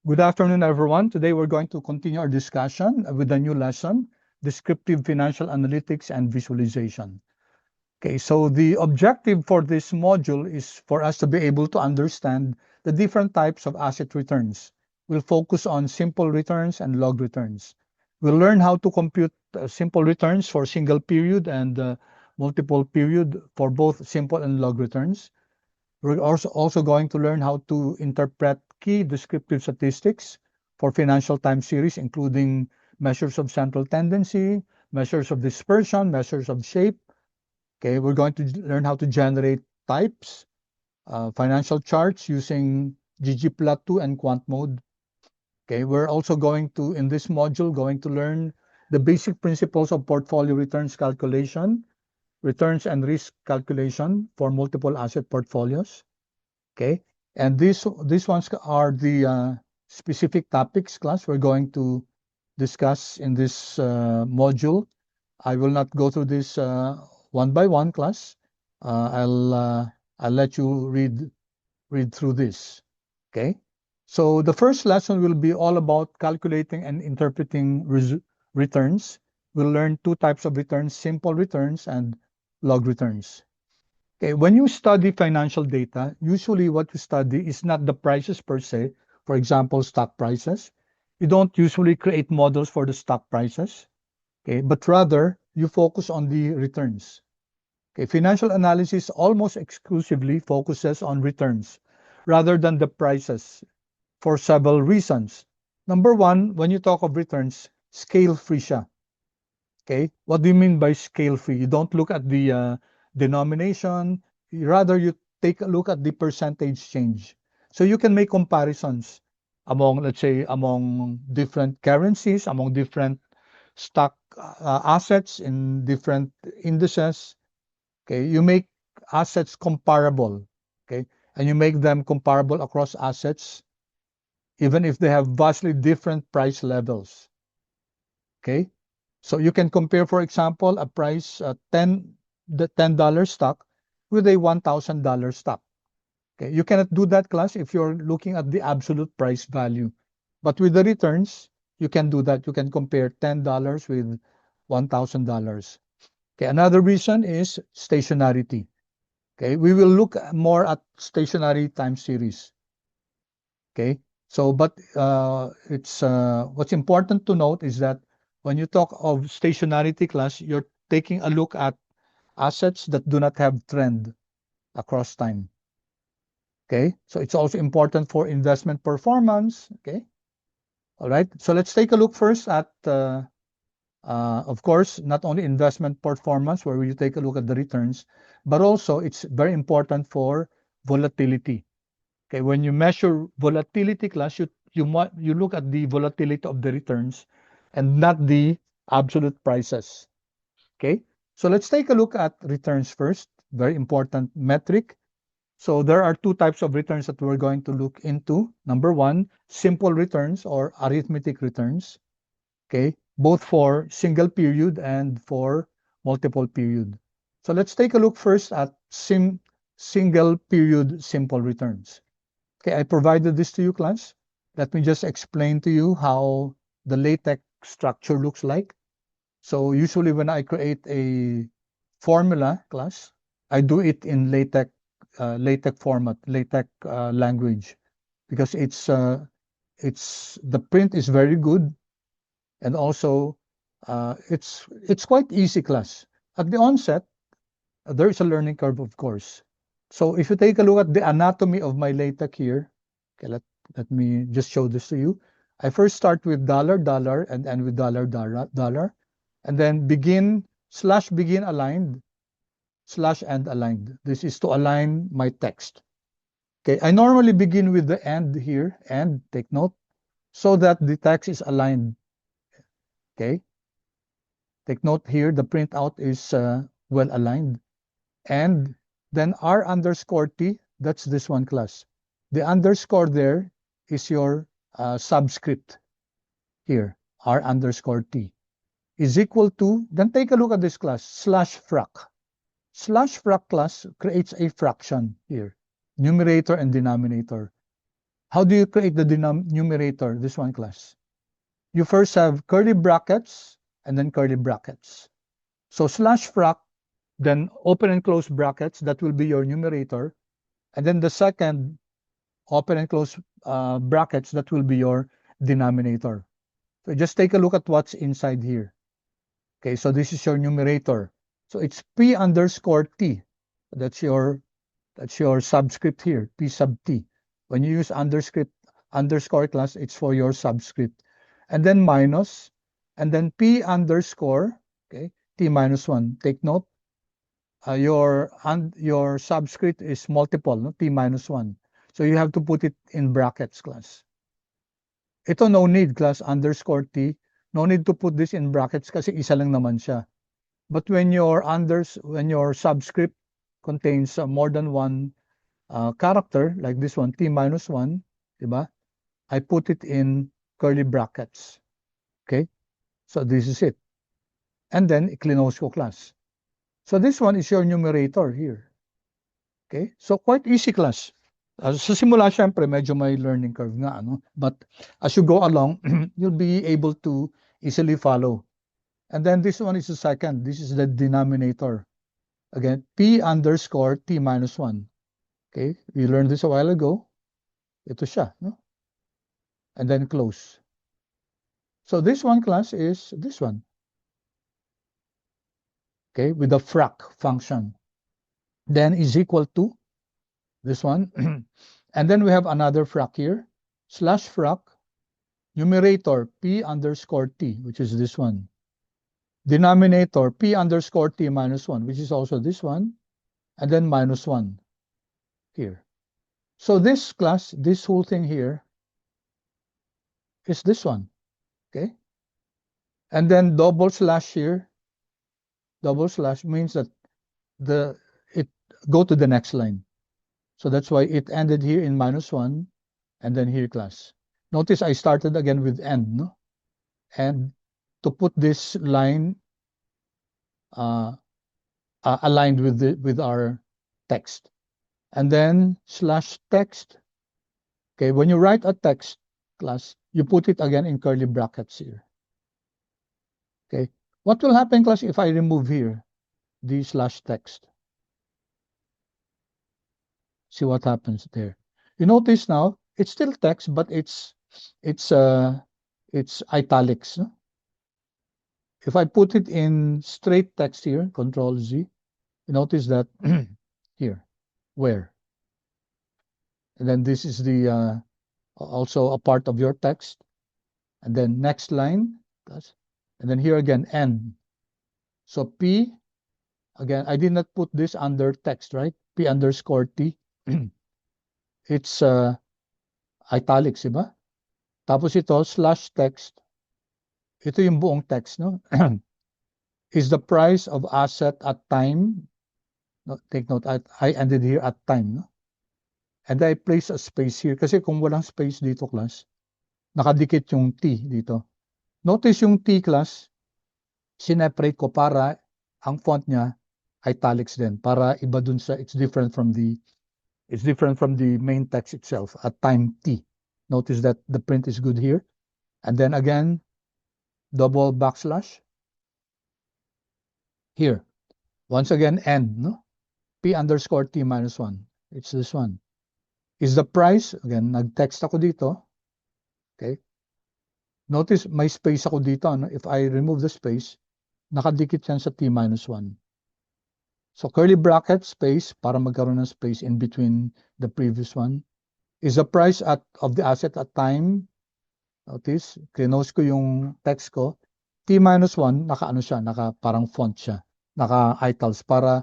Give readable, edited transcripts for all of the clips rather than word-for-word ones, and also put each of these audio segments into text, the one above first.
Good afternoon, everyone. Today we're going to continue our discussion with a new lesson, Descriptive Financial Analytics and Visualization. Okay, so the objective for this module is for us to be able to understand the different types of asset returns. We'll focus on simple returns and log returns. We'll learn how to compute simple returns for single period and multiple period for both simple and log returns. We're also going to learn how to interpret key descriptive statistics for financial time series, including measures of central tendency, measures of dispersion, measures of shape. Okay, we're going to learn how to generate types, financial charts using ggplot2 and quant mode. Okay, we're also going to, in this module, going to learn the basic principles of portfolio returns calculation, returns and risk calculation for multiple asset portfolios. Okay, and these ones are the specific topics class we're going to discuss in this module. I will not go through this one by one class. I'll let you read through this. Okay, so the first lesson will be all about calculating and interpreting returns. We'll learn two types of returns: simple returns and log returns. Okay, when you study financial data, usually what you study is not the prices per se, for example, stock prices. You don't usually create models for the stock prices, okay, but rather you focus on the returns. Okay, financial analysis almost exclusively focuses on returns rather than the prices for several reasons. Number one, when you talk of returns, scale free siya. Okay, what do you mean by scale free? You don't look at the denomination, rather you take a look at the percentage change. So you can make comparisons among, let's say, among different currencies, among different stock assets in different indices. Okay, you make assets comparable. Okay, and you make them comparable across assets, even if they have vastly different price levels. Okay, so you can compare, for example, a price the $10 stock with a $1,000 stock. Okay, you cannot do that class if you're looking at the absolute price value. But with the returns, you can do that. You can compare $10 with $1,000. Okay, another reason is stationarity. Okay, we will look more at stationary time series. Okay, so but it's what's important to note is that when you talk of stationarity class, you're taking a look at assets that do not have trend across time. Okay, so it's also important for investment performance. Okay, all right. So let's take a look first at, of course, not only investment performance, where you take a look at the returns, but also it's very important for volatility. Okay, when you measure volatility class, you look at the volatility of the returns and not the absolute prices. Okay, so let's take a look at returns first. Very important metric. So there are two types of returns that we're going to look into. Number one, simple returns or arithmetic returns. Okay, both for single period and for multiple period. So let's take a look first at single period simple returns. Okay, I provided this to you, class. Let me just explain to you how the LaTeX structure looks like. So usually when I create a formula class, I do it in LaTeX format, LaTeX language, because it's the print is very good, and also it's quite easy class. At the onset, there is a learning curve, of course. So if you take a look at the anatomy of my LaTeX here, okay, let me just show this to you. I first start with dollar, dollar, and end with dollar, dollar, dollar, and then begin aligned, slash end aligned. This is to align my text. Okay, I normally begin with the end here, and take note, so that the text is aligned. Okay, take note here, the printout is well aligned. And then R underscore T, that's this one class. The underscore there is your subscript here, R underscore T, is equal to, then take a look at this class, slash frac. Slash frac class creates a fraction here, numerator and denominator. How do you create the numerator, this one class? You first have curly brackets and then curly brackets. So slash frac, then open and close brackets, that will be your numerator. And then the second open and close brackets, that will be your denominator. So just take a look at what's inside here. Okay, so this is your numerator. So it's P underscore T. That's your subscript here, P sub T. When you use underscore class, it's for your subscript. And then minus, and then P underscore, okay, T minus 1. Take note, your subscript is multiple, no? T minus 1. So you have to put it in brackets, class. Ito no need, class, underscore T. No need to put this in brackets kasi isa lang naman siya. But when your subscript contains more than one character, like this one, T minus 1, diba? I put it in curly brackets. Okay? So this is it. And then, i-close ko, class. So this one is your numerator here. Okay? So quite easy, class. Sa simula, syempre, medyo may learning curve nga, ano? But as you go along, you'll be able to easily follow. And then this one is the second. This is the denominator. Again, P underscore T minus 1. Okay? We learned this a while ago. Ito siya, no? And then close. So this one, class, is this one. Okay? With the frac function. Then is equal to this one. And then we have another frac here. Slash frac, numerator P underscore T, which is this one. Denominator P underscore T minus 1, which is also this one. And then minus 1 here. So this, class, this whole thing here is this one. Okay? And then double slash here. Double slash means that it go to the next line. So that's why it ended here in minus 1 and then here, class. Notice I started again with end, no? And to put this line aligned with our text. And then slash text. Okay, when you write a text, class, you put it again in curly brackets here. Okay, what will happen, class, if I remove here the slash text? See what happens there. You notice now it's still text, but it's italics. No? If I put it in straight text here, Control Z, you notice that here, where, and then this is the also a part of your text, and then next line, and then here again end. So P again, I did not put this under text, right? P underscore T. It's italics, diba? Tapos ito, slash text. Ito yung buong text, no? Is the price of asset at time. No, take note, I ended here at time, no? And I place a space here. Kasi kung walang space dito, class, nakadikit yung T dito. Notice yung T, class, sineparate ko para ang font niya italics din. Para iba dun sa, it's different from the main text itself at time T. Notice that the print is good here. And then again, double backslash. Here. Once again, end, no? P underscore T minus 1. It's this one. Is the price, again, nag-text ako dito. Okay? Notice, may space ako dito. No? If I remove the space, nakadikit yan sa T minus 1. So, curly bracket, space, para magkaroon ng space in between the previous one. Is the price of the asset at time. Notice, close ko yung text ko. T minus 1, naka-ano siya, parang font siya. Naka-itals para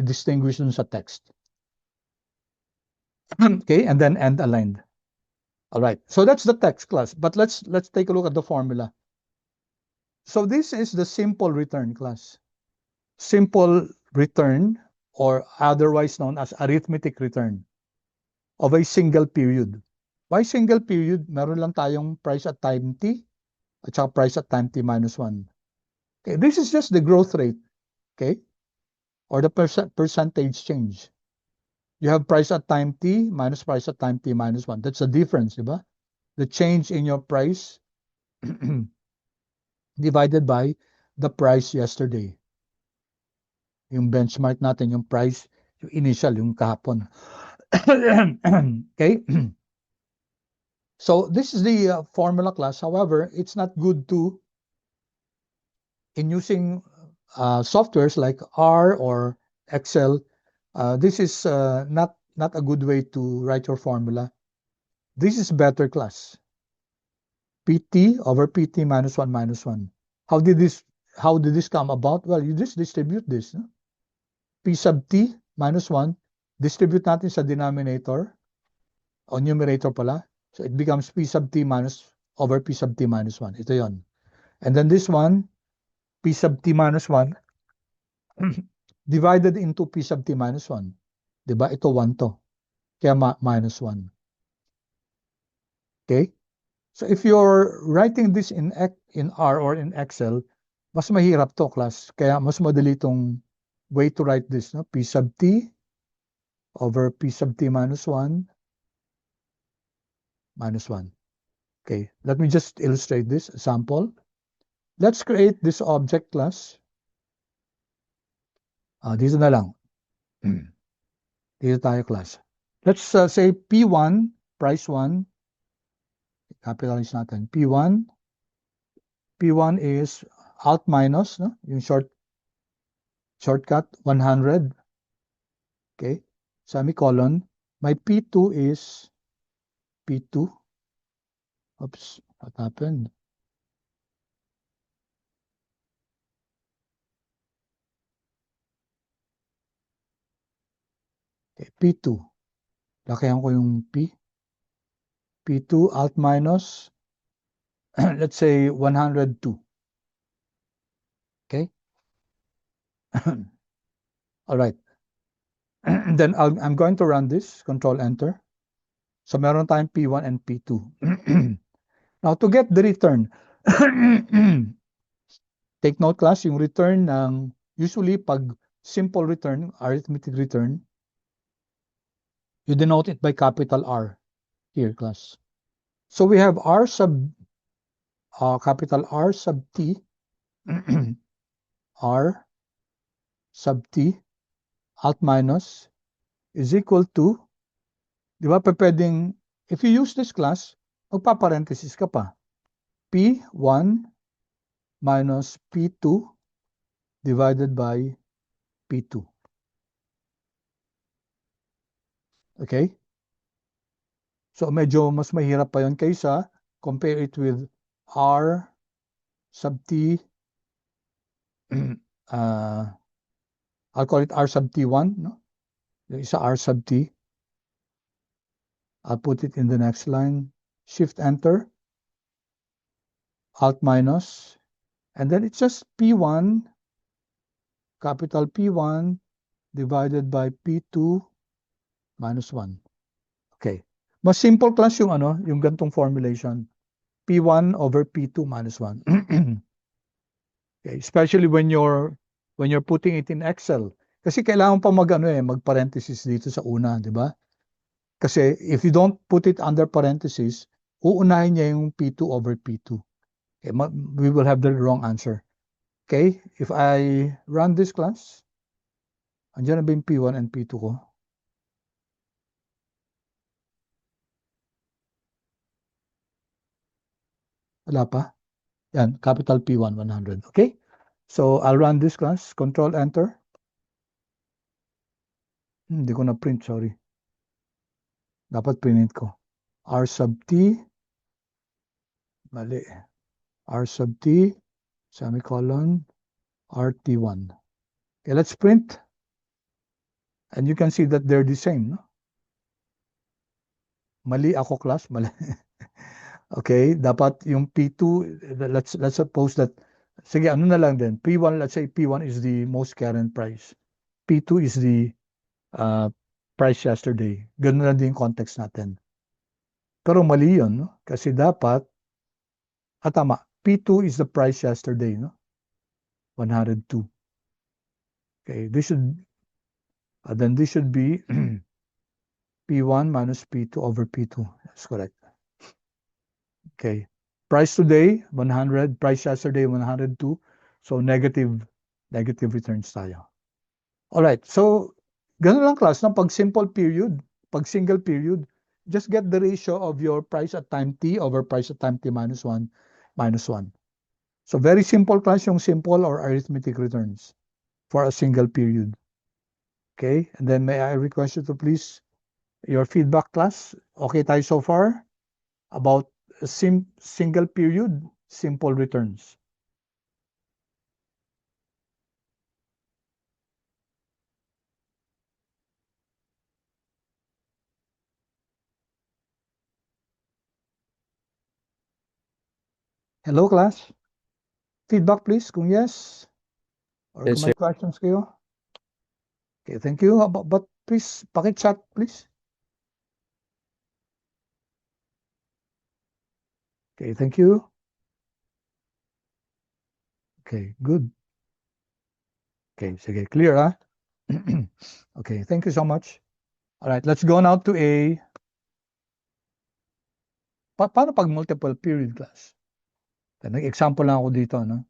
distinguish dun sa text. Okay, and then end aligned. All right, so that's the text, class. But let's take a look at the formula. So this is the simple return, class. Simple return, or otherwise known as arithmetic return, of a single period. Why single period? Meron lang tayong price at time T at saka price at time T minus 1. Okay, this is just the growth rate, okay? Or the percentage change. You have price at time t minus price at time t minus 1. That's the difference, di ba? The change in your price divided by the price yesterday. Yung benchmark natin, yung price, yung initial, yung kahapon. Okay? So this is the formula class. However, it's not good to, in using softwares like R or Excel, this is not a good way to write your formula. This is better class. PT over PT minus 1 minus 1. How did this come about? Well, you just distribute this. No? P sub T minus 1, distribute natin sa denominator, o numerator pala. So it becomes P sub T minus over P sub T minus 1. Ito yon. And then this one, P sub T minus 1, divided into P sub T minus 1. Diba? Ito 1 to. Kaya minus 1. Okay? So if you're writing this in R or in Excel, mas mahirap to, class. Kaya mas madali itong way to write this. No? P sub T over P sub T minus 1 minus 1. Okay, let me just illustrate this sample. Let's create this object class. Dito na lang. Dito tayo class. Let's say P1, price 1. Capitalize natin. P1 is alt minus, no? Yung shortcut, 100. Okay, semicolon. My P2 is P2. Oops, what happened? Okay, P2. Lakihan ko yung P. P2 alt minus, let's say 102. Okay? All right. Then I'm going to run this, control enter. So meron tayong P1 and P2. Now to get the return, take note class, yung return ng, usually pag simple return, arithmetic return, you denote it by capital R here class. So we have R sub, capital R sub T, R sub T, alt minus, is equal to, di ba pwedeng, if you use this class, magpa-parenthesis ka pa. P1 minus P2 divided by P2. Okay? So medyo mas mahirap pa yon kaysa compare it with R sub T, I'll call it R sub T1, no? Yung isa R sub T. I'll put it in the next line. Shift enter. Alt minus. And then it's just P1, capital P1 divided by P2 minus 1. Okay. Mas simple class yung yung gantong formulation. P1 over P2 minus 1. Okay, especially when you're putting it in Excel. Kasi kailangan pa mag-parenthesis dito sa una, di ba? Kasi if you don't put it under parenthesis, uunahin niya yung P2 over P2. Okay, we will have the wrong answer. Okay, if I run this class, andyan na ba yung P1 and P2 ko? Wala pa? Yan, capital P1, 100. Okay? So, I'll run this class. Control Enter. Hindi ko na-print, sorry. Dapat print ko. R sub T. Mali. R sub T, semicolon, RT1. Okay, let's print. And you can see that they're the same, no? Mali ako, class. Mali. Okay, dapat yung P2, let's suppose that, sige, ano na lang din. P1, let's say P1 is the most current price. P2 is the price yesterday. Ganun lang din yung context natin. Pero mali yun, no? Kasi dapat, tama, P2 is the price yesterday, no? 102. Okay, this should, then this should be P1 minus P2 over P2. That's correct. Okay. Price today, 100. Price yesterday, 102. So negative returns tayo. Alright. So, ganun lang class, no? Pag simple period, pag single period, just get the ratio of your price at time t over price at time t minus 1 minus 1. So, very simple class yung simple or arithmetic returns for a single period. Okay? And then may I request you to please, your feedback class. Okay tayo so far? About a single period, simple returns. Hello, class? Feedback, please, kung yes. Or Yes, kung sir. may questions kayo. Okay, thank you. But please, paki-chat, please. Okay, thank you. Okay, good. Okay, sige, clear, ha? Okay, thank you so much. All right, let's go now to a... paano pag multiple period class? Nag-example lang ako dito, no?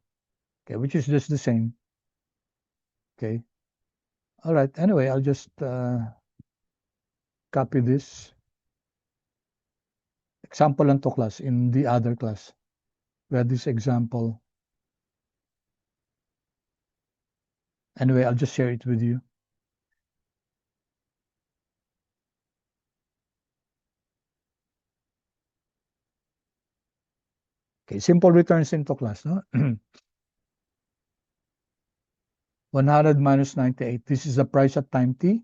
Okay, which is just the same. Okay. All right, anyway, I'll just copy this. Example lang to class in the other class. We had this example. Anyway, I'll just share it with you. Okay, simple returns into class, no? 100 minus 98. This is the price at time t.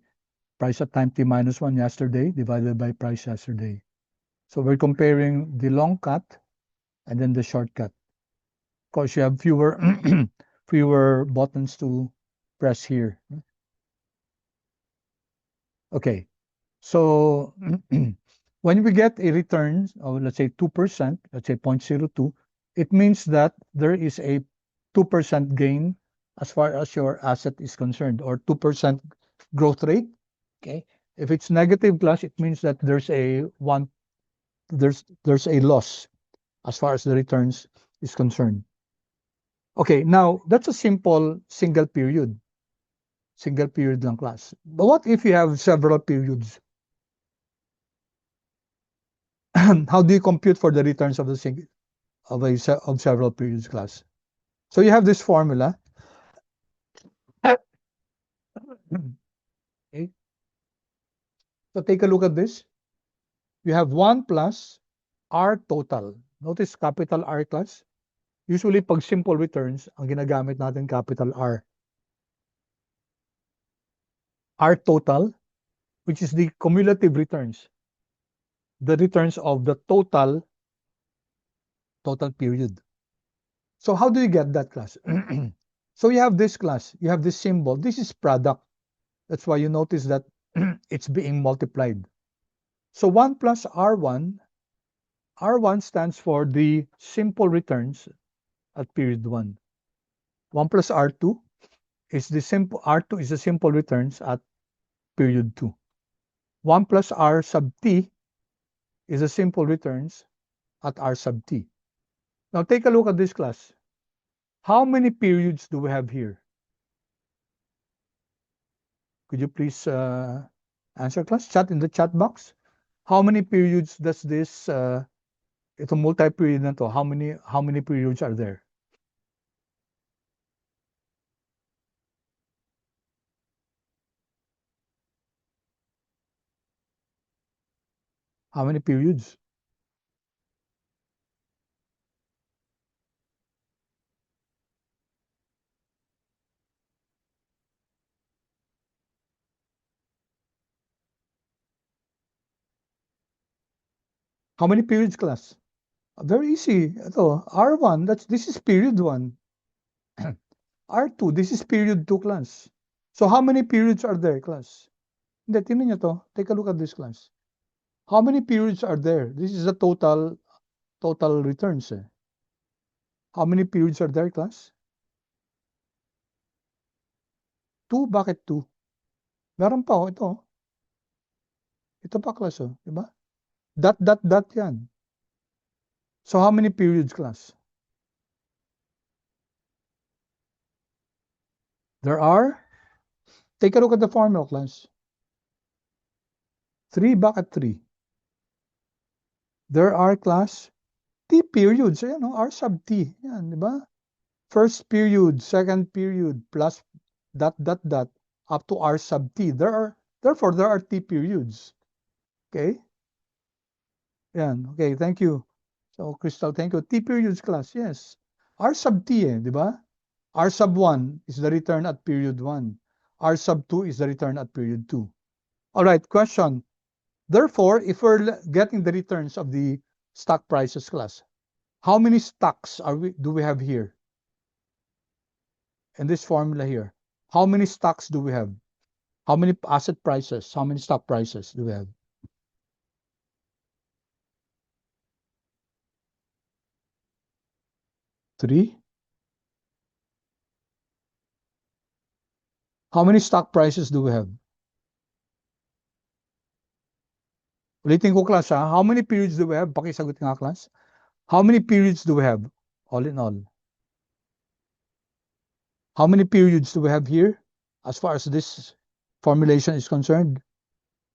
Price at time t minus 1 yesterday divided by price yesterday. So we're comparing the long cut and then the short cut. Of course, you have fewer fewer buttons to press here. Okay, so when we get a return of, let's say, 2%, let's say 0.02, it means that there is a 2% gain as far as your asset is concerned, or 2% growth rate. Okay. If it's negative class, it means that there's a loss as far as the returns is concerned. Okay, now that's a simple single period lang class. But what if you have several periods? How do you compute for the returns of the of several periods class? So you have this formula. Okay. So take a look at this. You have 1 plus R total. Notice capital R class. Usually pag simple returns, ang ginagamit natin capital R. R total, which is the cumulative returns. The returns of the total period. So how do you get that class? So you have this class, you have this symbol. This is product. That's why you notice that it's being multiplied. So 1 plus R1, R1 stands for the simple returns at period 1. 1 plus R2 is the simple, R2 is the simple returns at period 2. 1 plus R sub t is the simple returns at R sub t. Now take a look at this class. How many periods do we have here? Could you please answer class? Chat in the chat box. How many periods does this, ito multi-period na to, how many periods are there? How many periods? How many periods class? Very easy. Ito, R1, this is period 1. R2, this is period 2 class. So how many periods are there class? Hindi, tingnan nyo to. Take a look at this class. How many periods are there? This is the total returns. How many periods are there class? 2, bakit 2? Meron pa ito. Ito pa class, oh, di ba? Dot, yan. So how many periods, class? There are, take a look at the formula, class. 3, bakit 3? There are, class, T periods. Ayan, no? R sub T. Yan, di ba? First period, second period, plus dot, up to R sub T. Therefore, there are T periods. Okay? Yan. Okay, thank you. So, Crystal, thank you. T periods, class. Yes. R sub T, di ba? R sub 1 is the return at period 1. R sub 2 is the return at period 2. All right, question. Therefore, if we're getting the returns of the stock prices, class, how many stocks do we have here? In this formula here, how many stocks do we have? How many asset prices? How many stock prices do we have? 3. How many stock prices do we have? Ulitin ko, class, ha? How many periods do we have? Pakisagot nga, class. How many periods do we have? All in all. How many periods do we have here as far as this formulation is concerned?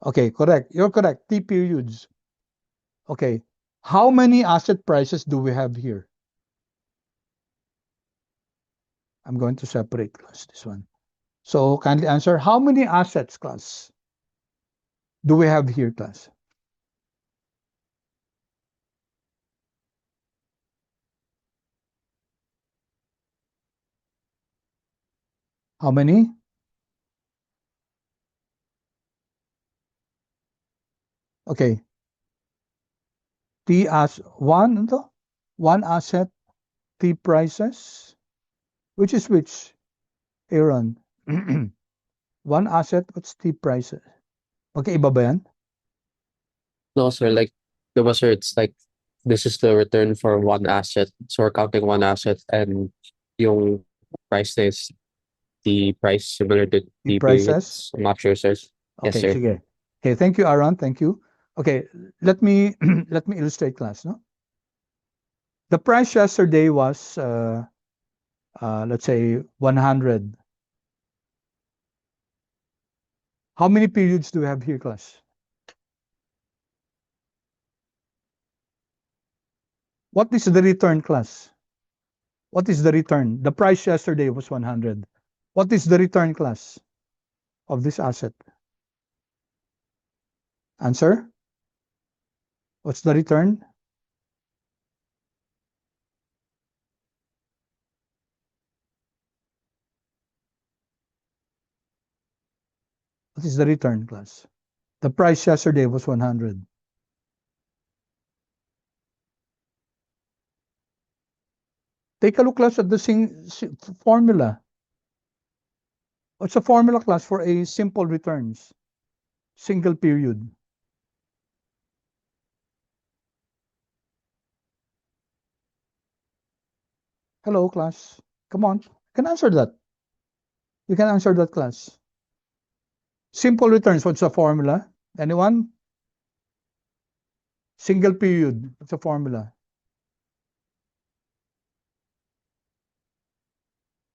Okay, correct. You're correct. T periods. Okay. How many asset prices do we have here? I'm going to separate, class, this one. So kindly answer, how many assets, class, do we have here, class? How many? Okay. T as one asset, T prices. Which is which? Aaron. One asset, what's T prices? Okay, iba ba yan? No, sir, like, diba, sir, it's like, this is the return for one asset. So we're counting one asset and yung price is the price similar to T the prices? periods. I'm not sure, sir. Yes, Okay, sir. sige. Okay, thank you, Aaron. Thank you. Okay, let me let me illustrate, class, no? The price yesterday was let's say 100. How many periods do we have here, class? What is the return, class? What is the return? The price yesterday was 100. What is the return, class, of this asset? Answer? What's the return? What is the return, class? The price yesterday was 100. Take a look, class, at the formula. What's the formula, class, for a simple returns? Single period. Hello, class. Come on. You can answer that. You can answer that, class. Simple returns, what's the formula? Anyone? Single period, what's the formula?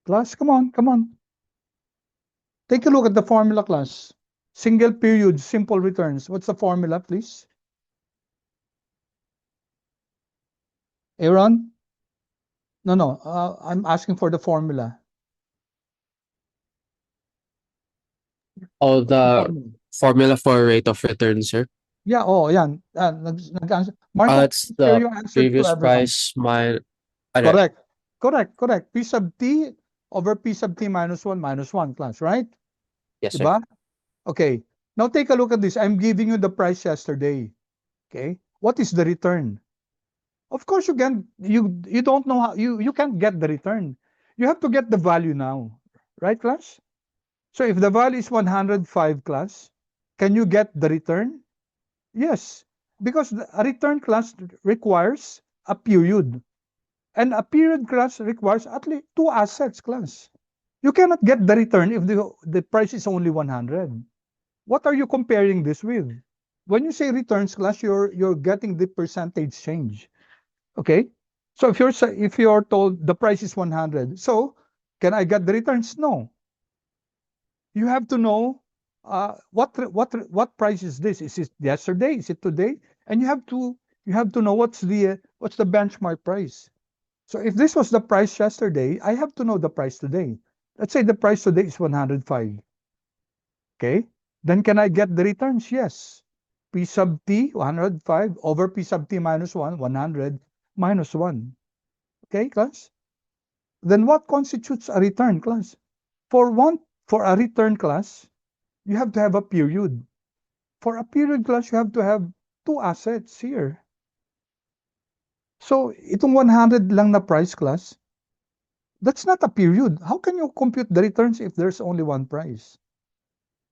Class, come on, come on. Take a look at the formula, class. Single period, simple returns. What's the formula, please? Aaron? No, I'm asking for the formula. Oh, the Formula. formula for rate of return, sir. Yeah, oh, yan. Nag-answer. Marco, It's share the your answer to previous everyone. price minus. Correct. Correct. P sub T over P sub T minus 1, class, right? Yes, sir. Diba? Okay. Now take a look at this. I'm giving you the price yesterday. Okay. What is the return? Of course you don't know how you can't get the return. You have to get the value now. Right, class? So if the value is 105, class, can you get the return? Yes. Because a return, class, requires a period. And a period, class, requires at least 2 assets, class. You cannot get the return if the price is only 100. What are you comparing this with? when you say returns class, you're getting the percentage change. Okay? So if you're told the price is 100, so can I get the returns? No. You have to know what price is this? Is it yesterday? Is it today? And you have to know what's the benchmark price. So if this was the price yesterday, I have to know the price today. Let's say the price today is 105. Okay? Then can I get the returns? Yes. P sub t, 105 over P sub t minus 1, 100 minus 1. Okay, class? Then what constitutes a return, class? For a return class, you have to have a period. For a period class, you have to have two assets here. So itong 100 lang na price class, that's not a period. How can you compute the returns if there's only one price?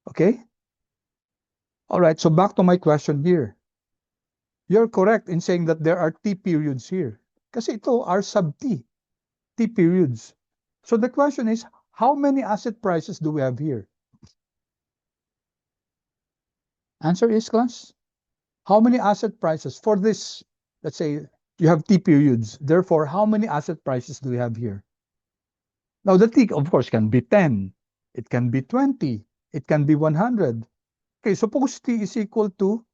Okay? All right, so back to my question here. You're correct in saying that there are T periods here. Kasi ito R sub T, T periods. So the question is, how many asset prices do we have here? Answer is, class, how many asset prices for this? Let's say you have T periods. Therefore, how many asset prices do we have here? Now, the T, of course, can be 10. It can be 20. It can be 100. Okay, suppose T is equal to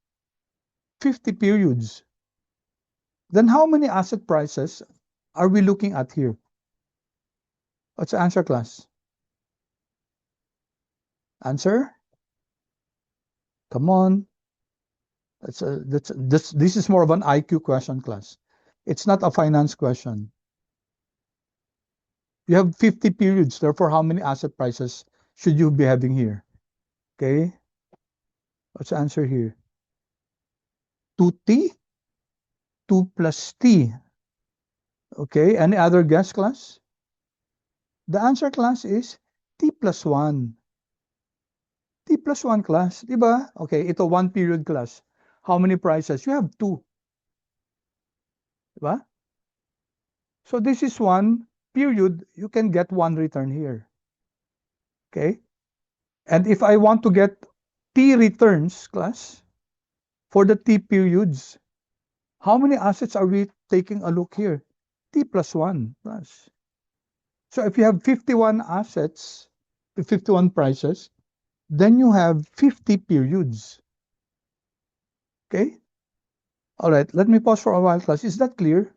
50 periods. Then how many asset prices are we looking at here? What's the answer, class? Answer? Come on. This is more of an IQ question, class. It's not a finance question. You have 50 periods, therefore how many asset prices should you be having here? Okay. What's the answer here? 2T? 2 plus T. Okay, any other guess, class? The answer, class, is T plus 1. T plus 1, class. Diba? Okay, ito 1 period, class. How many prices? You have 2. Diba? So this is 1 period. You can get 1 return here. Okay? And if I want to get T returns, class, for the T periods, how many assets are we taking a look here? T plus 1, class. So if you have 51 assets, 51 prices, then you have 50 periods. Okay? All right, let me pause for a while, class. Is that clear?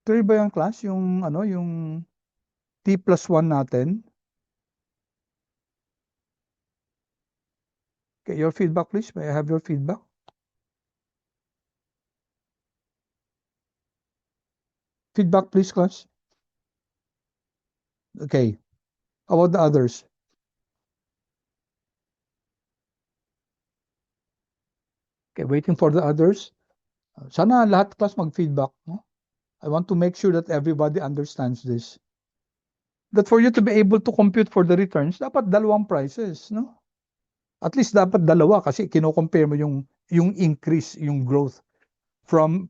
Clear ba yung class? Yung T plus 1 natin? Okay, your feedback, please. May I have your feedback? Feedback, please, class. Okay. How about the others? Okay, waiting for the others. Sana lahat, class, mag-feedback. No? I want to make sure that everybody understands this. That for you to be able to compute for the returns, dapat dalawang prices, no? At least dapat dalawa kasi kino-compare mo yung increase, yung growth from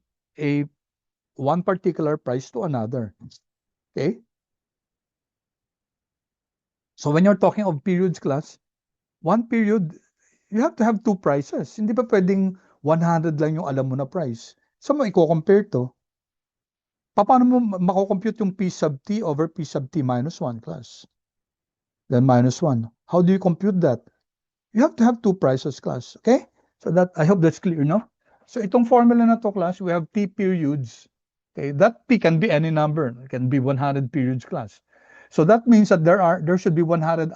one particular price to another. Okay? So when you're talking of periods, class, one period, you have to have two prices. Hindi pa pwedeng 100 lang yung alam mo na price. So mo i-compare to. Paano mo mako-compute yung P sub T over P sub T minus 1, class? Then minus 1. How do you compute that? You have to have two prices, class. Okay? So that, I hope that's clear, no? So itong formula na to, class, we have T periods. Okay, that T can be any number. It can be 100 periods, class. So that means that there should be 101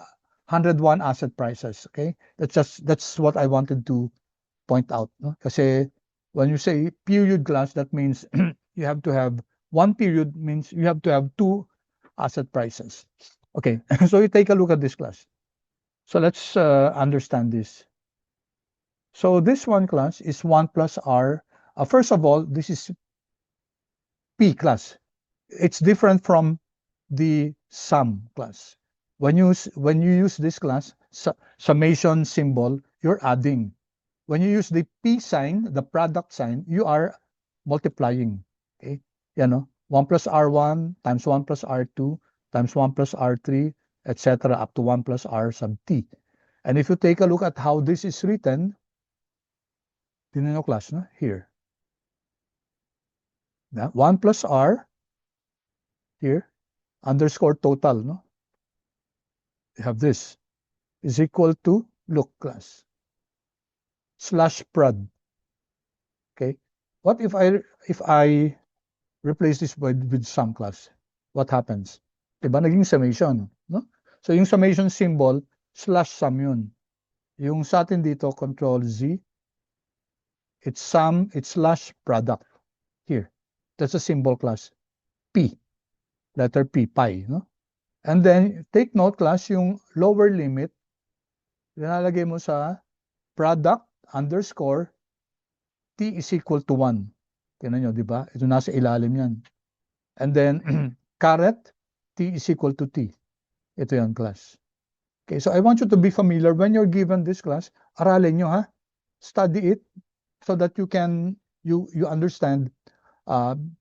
asset prices. Okay, that's what I wanted to point out. No? Kasi when you say period, class, that means you have to have one period, means you have to have two asset prices. Okay, so you take a look at this, class. So let's understand this. So this one, class, is 1 plus R. First of all, this is P, class. It's different from the sum, class. When you use this, class, summation symbol, you're adding. When you use the P sign, the product sign, you are multiplying. Okay, 1 plus R1 times 1 plus R2 times 1 plus R3, etc. up to 1 plus R sub T. And if you take a look at how this is written, tingnan nyo class, no? Here. 1 plus R, here, underscore total, no? You have this, is equal to, look class, slash prod. Okay? What if I replace this with sum class? What happens? Diba? Naging summation, no? So yung summation symbol, slash sum yun. Yung sa atin dito, control Z, it's sum, it's slash product. Here. That's a symbol class. P. Letter P, pi, no? And then, take note class, yung lower limit, linalagay mo sa product underscore T is equal to 1. Tingnan nyo, di ba? Ito nasa ilalim yan. And then, caret, T is equal to T. Ito yan, class. Okay, so I want you to be familiar when you're given this class, aralin nyo, ha? Study it so that you can, you understand,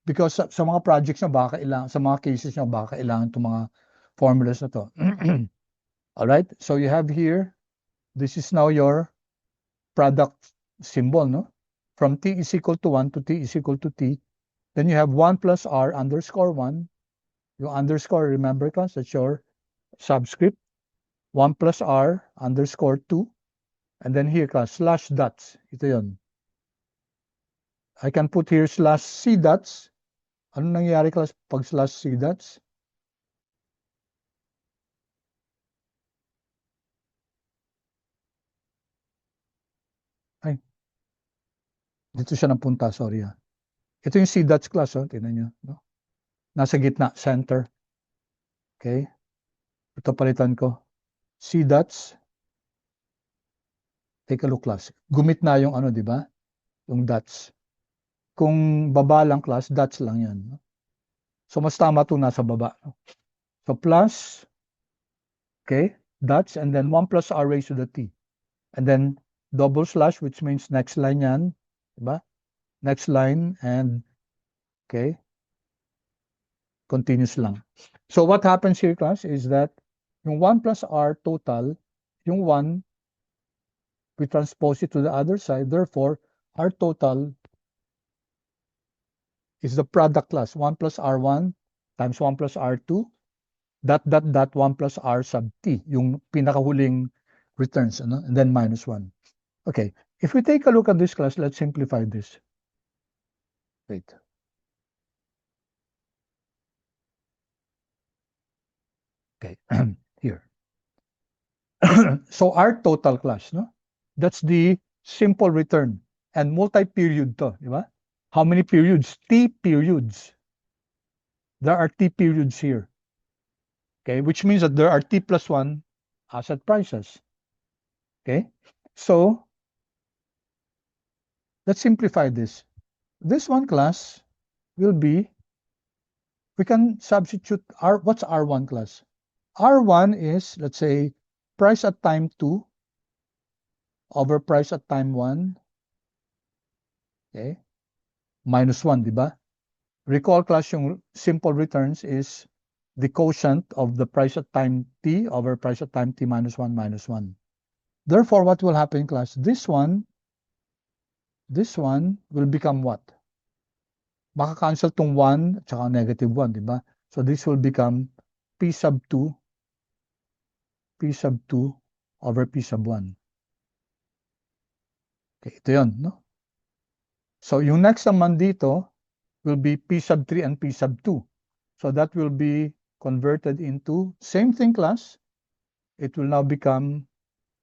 because sa mga projects nyo, baka kailangan, sa mga cases nyo, baka kailangan itong mga formulas na to. Alright, so you have here, this is now your product symbol, no? From T is equal to 1 to T is equal to T. Then you have 1 plus R underscore 1. Yung underscore, remember class, that's your subscript. 1 plus R underscore 2. And then here class, slash dots. Ito yun. I can put here slash C dots. Ano nangyayari class pag slash C dots? Ay, dito siya napunta, sorry ha. Ito yung C dots class, oh. Tingnan nyo. No? Nasa gitna, center. Okay. Ito palitan ko. C dots. Take a look class. Gumit na yung ano, di ba? Yung dots. Kung baba lang class, dots lang yan. No? So mas tama ito nasa baba. No? So plus, okay, dots, and then 1 plus R raised to the T. And then double slash, which means next line yan. Diba? Next line, and okay, continuous lang. So what happens here, class, is that yung 1 plus R total, yung 1, we transpose it to the other side. Therefore, R total is the product class. 1 plus R1 times 1 plus R2, dot, 1 plus R sub T, yung pinakahuling returns, ano? And then minus 1. Okay, if we take a look at this class, let's simplify this. Wait. Okay, here. So our total class, no? That's the simple return. And multi-period to, di ba? How many periods? T periods. There are T periods here. Okay, which means that there are T plus 1 asset prices. Okay, so let's simplify this. This one class will be, we can substitute what's R1 class? R1 is, let's say, price at time 2 over price at time 1. Okay, minus 1, di ba? Recall class, yung simple returns is the quotient of the price at time t over price at time t minus 1 minus 1. Therefore, what will happen, class? This one will become what? Maka-cancel tong 1 at saka negative 1, di ba? So this will become P sub 2 over P sub 1. Okay, ito yun, no? So yung next naman dito will be P sub 3 and P sub 2. So that will be converted into, same thing class, it will now become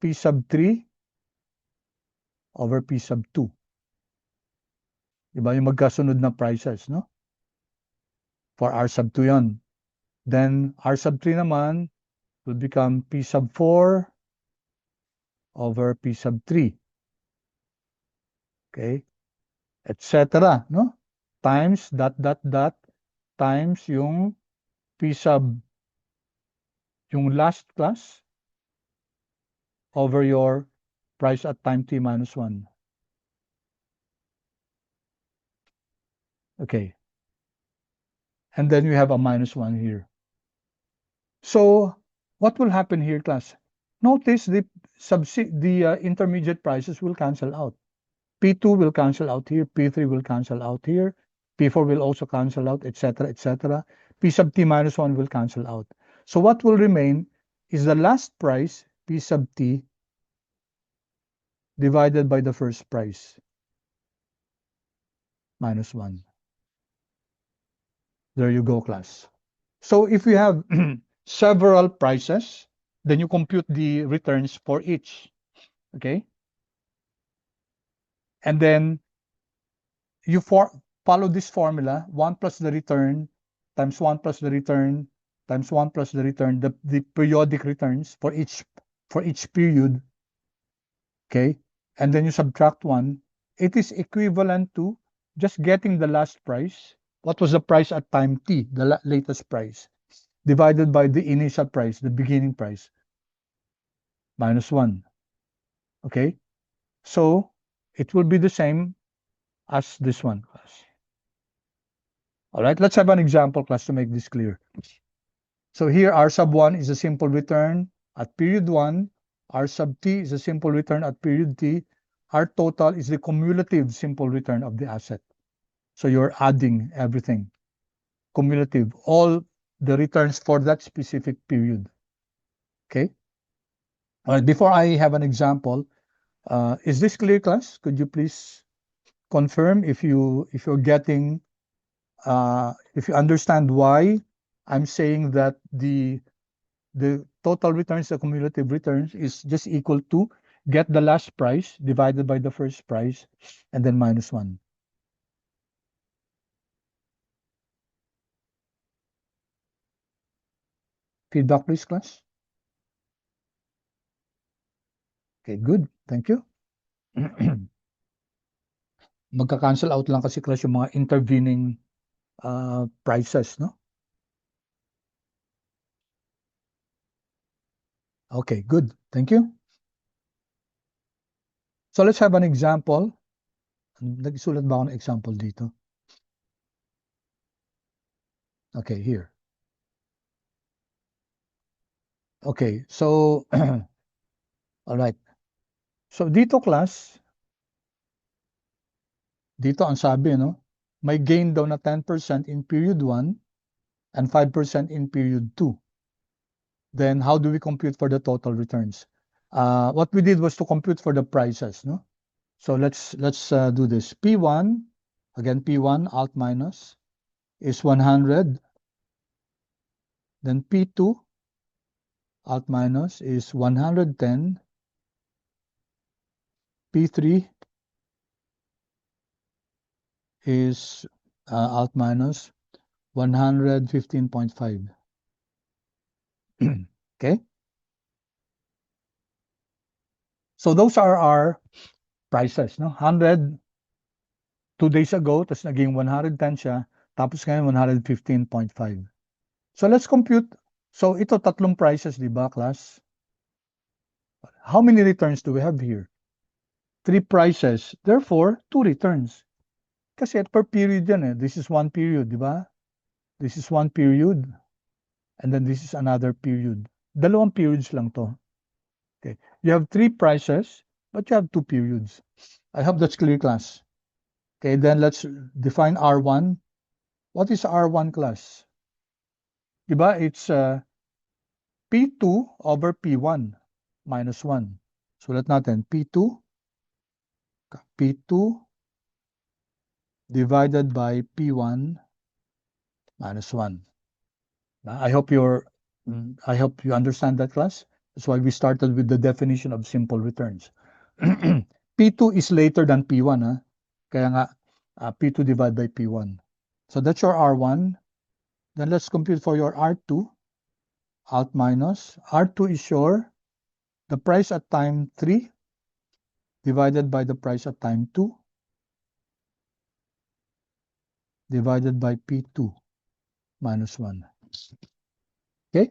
P sub 3 over P sub 2. Diba yung magkasunod na prices, no? For R sub 2 yon. Then R sub 3 naman will become P sub 4 over P sub 3. Okay? Etc. No? Times dot times yung P sub, yung last class over your price at time t minus 1. Okay. And then we have a minus 1 here. So what will happen here, class? Notice intermediate prices will cancel out. P2 will cancel out here, P3 will cancel out here, P4 will also cancel out, etc., etc. P sub t minus 1 will cancel out. So what will remain is the last price, P sub t, divided by the first price, minus 1. There you go, class. So if you have several prices, then you compute the returns for each, okay? And then you follow this formula, 1 plus the return times 1 plus the return times 1 plus the return, the periodic returns for each period, okay? And then you subtract 1. It is equivalent to just getting the last price. What was the price at time t, the latest price, divided by the initial price, the beginning price, minus 1, okay? So it will be the same as this one, class. All right, let's have an example, class, to make this clear. So here, R sub 1 is a simple return at period 1. R sub t is a simple return at period t. R total is the cumulative simple return of the asset. So you're adding everything. Cumulative, all the returns for that specific period. Okay? All right, before I have an example, is this clear, class? Could you please confirm if you're getting, if you understand why I'm saying that the total returns, the cumulative returns, is just equal to get the last price divided by the first price and then minus 1. Feedback, please, class. Okay, good. Thank you. Magka-cancel out lang kasi, class, yung mga intervening prices, no? Okay, good. Thank you. So let's have an example. Nagsulat ba ako ng example dito? Okay, here. Okay, so all right. So dito, class, dito ang sabi, no? May gain daw na 10% in period 1 and 5% in period 2. Then how do we compute for the total returns? What we did was to compute for the prices, no? So let's do this. P1, again, P1 alt minus is 100. Then P2 alt minus is 110. P3 is alt minus 115.5. Okay? So those are our prices, no? 100 2 days ago, tapos naging 110 siya, tapos ngayon 115.5. So let's compute. So ito tatlong prices, di ba, class? How many returns do we have here? 3 prices. Therefore, 2 returns. Kasi per period yan eh. This is one period, di ba? This is one period. And then this is another period. Dalawang periods lang to. Okay. You have 3 prices, but you have 2 periods. I hope that's clear, class. Okay, then let's define R1. What is R1, class? Diba? It's P2 over P1 minus 1. Sulat natin, P2 divided by P1 minus 1. I hope you understand that, class. That's why we started with the definition of simple returns. P2 is later than P1, ha? Kaya nga, P2 divided by P1. So that's your R1. Then let's compute for your R2. Alt minus. R2 is the price at time 3 divided by the price at time 2 divided by P2 minus 1. Okay?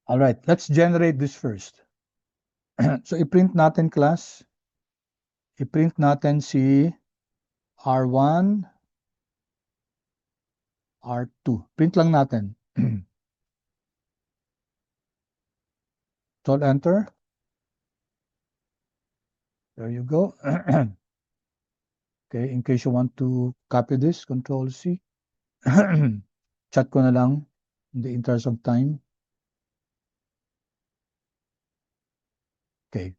All right, let's generate this first. So i-print natin, class. I-print natin si R1, R2. Print lang natin. Control Enter. There you go. Okay, in case you want to copy this, Control C. Chat ko na lang in the interest of time. Okay.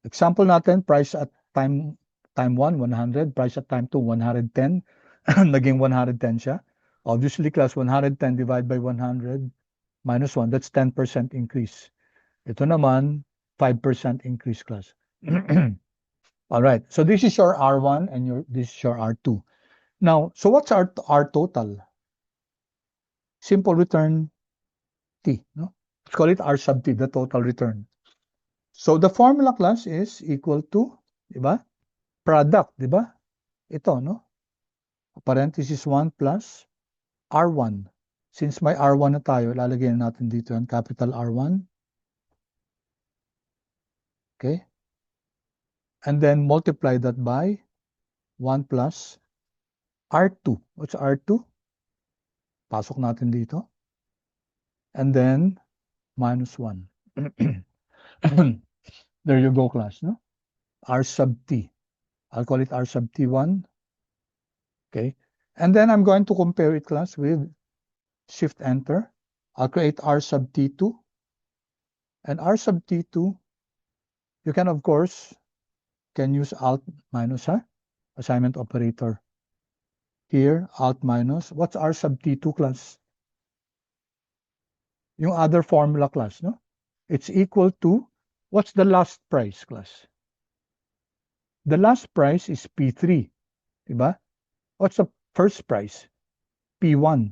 Example natin, price at time 1, 100. Price at time 2, 110. Naging 110 siya. Obviously, class 110 divided by 100 minus 1, that's 10% increase. Ito naman, 5% increase, class. All right. So this is your R1 and this is your R2. Now, so what's our total? Simple return T, no? Let's call it R sub T, the total return. So the formula, class, is equal to, di ba? Product, di ba? Ito, no? Parenthesis 1 plus R1. Since may R1 na tayo, lalagyan natin dito yung capital R1. Okay? And then multiply that by 1 plus R2. What's R2? Pasok natin dito. And then minus 1. There you go, class, no? R sub T. I'll call it R sub T1. Okay. And then I'm going to compare it, class, with Shift Enter. I'll create R sub T2. And R sub T2, you can, of course, use Alt minus, assignment operator. Here, Alt minus. What's R sub T2, class? Yung other formula, class, no? It's equal to, what's the last price, class? The last price is P3, diba? What's the first price? P1.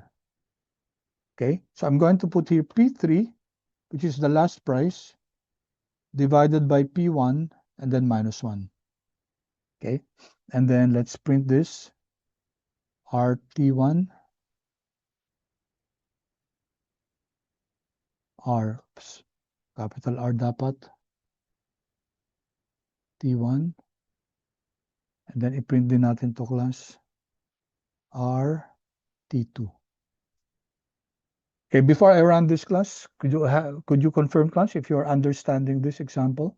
Okay, so I'm going to put here P3, which is the last price, divided by P1, and then minus 1. Okay, and then let's print this. RT1, capital R dapat, T1, and then i-print din natin to, class, RT2. Okay, before I run this, class, could you confirm, class, if you're understanding this example?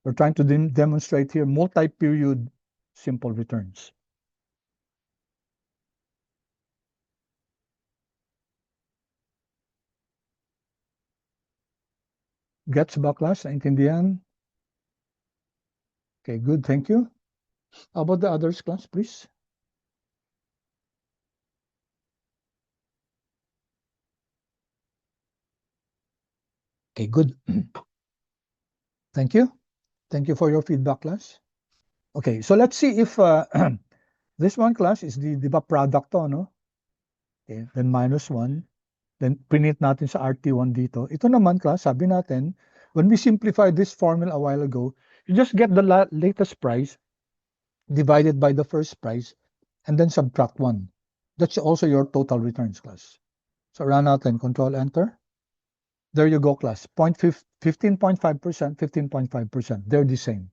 We're trying to demonstrate here multi-period simple returns. Gets ba, class? Naintindihan? Okay, good. Thank you. How about the others, class, please? Okay, good. Thank you. Thank you for your feedback, class. Okay, so let's see if this one, class, is the product to, no? Okay, then minus 1. Then print natin sa RT1 dito. Ito naman, class, sabi natin, when we simplify this formula a while ago, you just get the latest price divided by the first price and then subtract 1. That's also your total returns, class. So run natin, Control Enter. There you go, class. 15.5%, 15.5%. They're the same.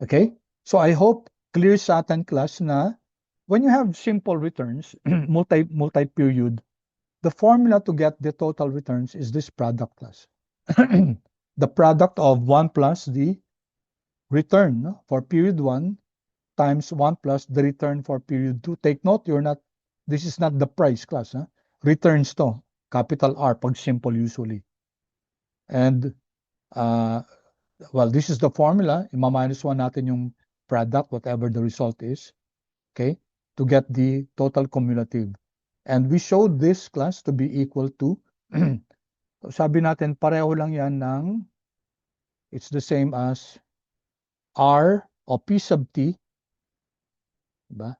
Okay? So I hope clear sa atin, class, na when you have simple returns, multi-period, the formula to get the total returns is this product, class. The product of 1 plus the return, no, for period 1 times 1 plus the return for period 2. Take note, this is not the price, class. Returns to, capital R, pag simple usually. And, well, this is the formula. Ima-minus 1 natin yung product, whatever the result is, okay, to get the total cumulative. And we showed this, class, to be equal to, sabi natin, pareho lang yan ng, it's the same as R o P sub T, diba?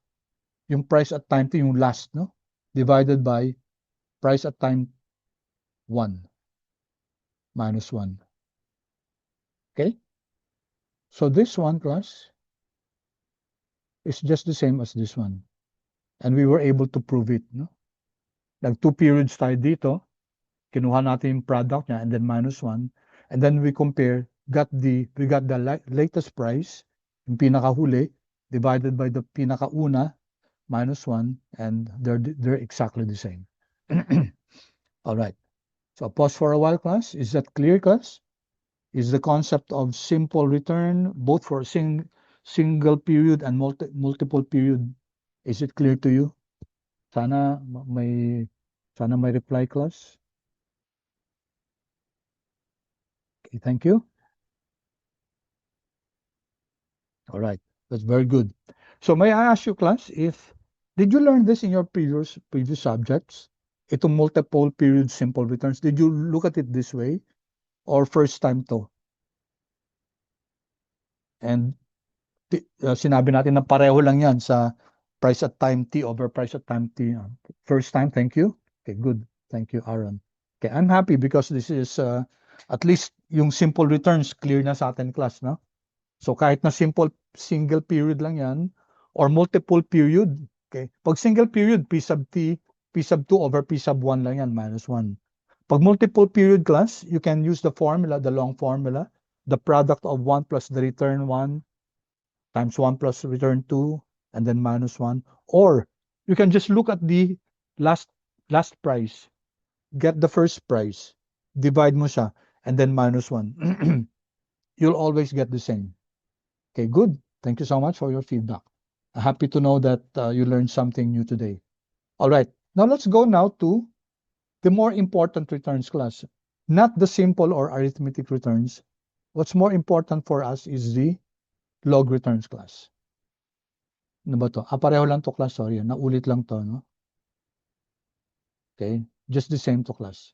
Yung price at time T, yung last, no? Divided by price at time 1 minus 1. Okay? So this one, class, is just the same as this one. And we were able to prove it, no? Like 2 periods tayo dito, kinuha natin yung product niya and then minus 1. And then we compare, we got the latest price, yung pinakahuli, divided by the pinakauna, minus 1, and they're exactly the same. All right. So pause for a while, class. Is that clear, class? Is the concept of simple return both for single period and multiple period, is it clear to you? Sana may reply, class. Okay, thank you. All right, that's very good. So may I ask you, class, if did you learn this in your previous subjects? Itong multiple period simple returns. Did you look at it this way or first time to? And sinabi natin na pareho lang yan sa price at time t over price at time t. First time, thank you. Okay, good. Thank you, Aaron. Okay, I'm happy because this is at least yung simple returns clear na sa atin, class, no? So kahit na simple single period lang yan or multiple period, okay? Pag single period, P sub t, P sub 2 over P sub 1 lang yan, minus 1. Pag multiple period, class, you can use the formula, the long formula, the product of 1 plus the return 1 times 1 plus return 2 and then minus 1. Or you can just look at the last price, get the first price, divide mo siya, and then minus 1. You'll always get the same. Okay, good. Thank you so much for your feedback. Happy to know that you learned something new today. All right, now let's go now to the more important returns, class. Not the simple or arithmetic returns. What's more important for us is the log returns, class. Ano ba to? Pareho lang to, class. Sorry, naulit lang to, no? Okay, just the same to, class.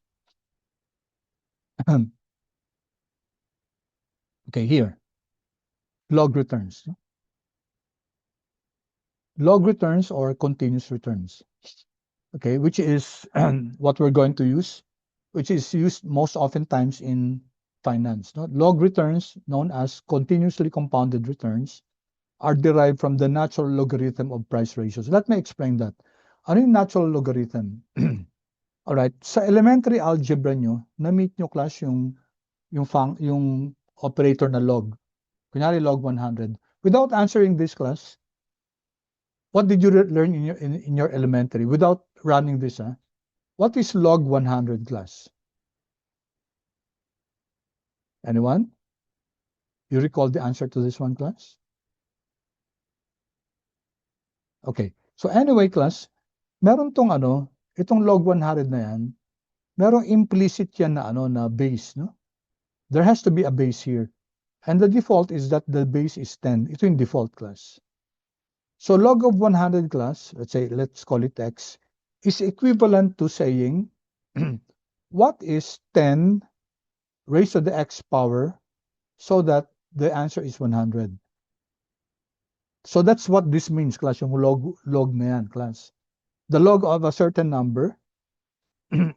Okay, here. Log returns. Log returns or continuous returns. Okay, which is what we're going to use, which is used most oftentimes in finance. No? Log returns, known as continuously compounded returns, are derived from the natural logarithm of price ratios. Let me explain that. Ano yung natural logarithm? All right, sa elementary algebra nyo, na-meet nyo, class, yung operator na log. Kunyari log 100. Without answering this, class, what did you learn in your elementary without running this? What is log 100, class? Anyone? You recall the answer to this one, class? Okay. So anyway, class, meron tong itong log 100 na yan, merong implicit yan na base, no? There has to be a base here. And the default is that the base is 10. Ito yung default, class. So log of 100, class, let's call it x, is equivalent to saying, what is 10 raised to the x power so that the answer is 100. So that's what this means, class, yung log na yan, class. The log of a certain number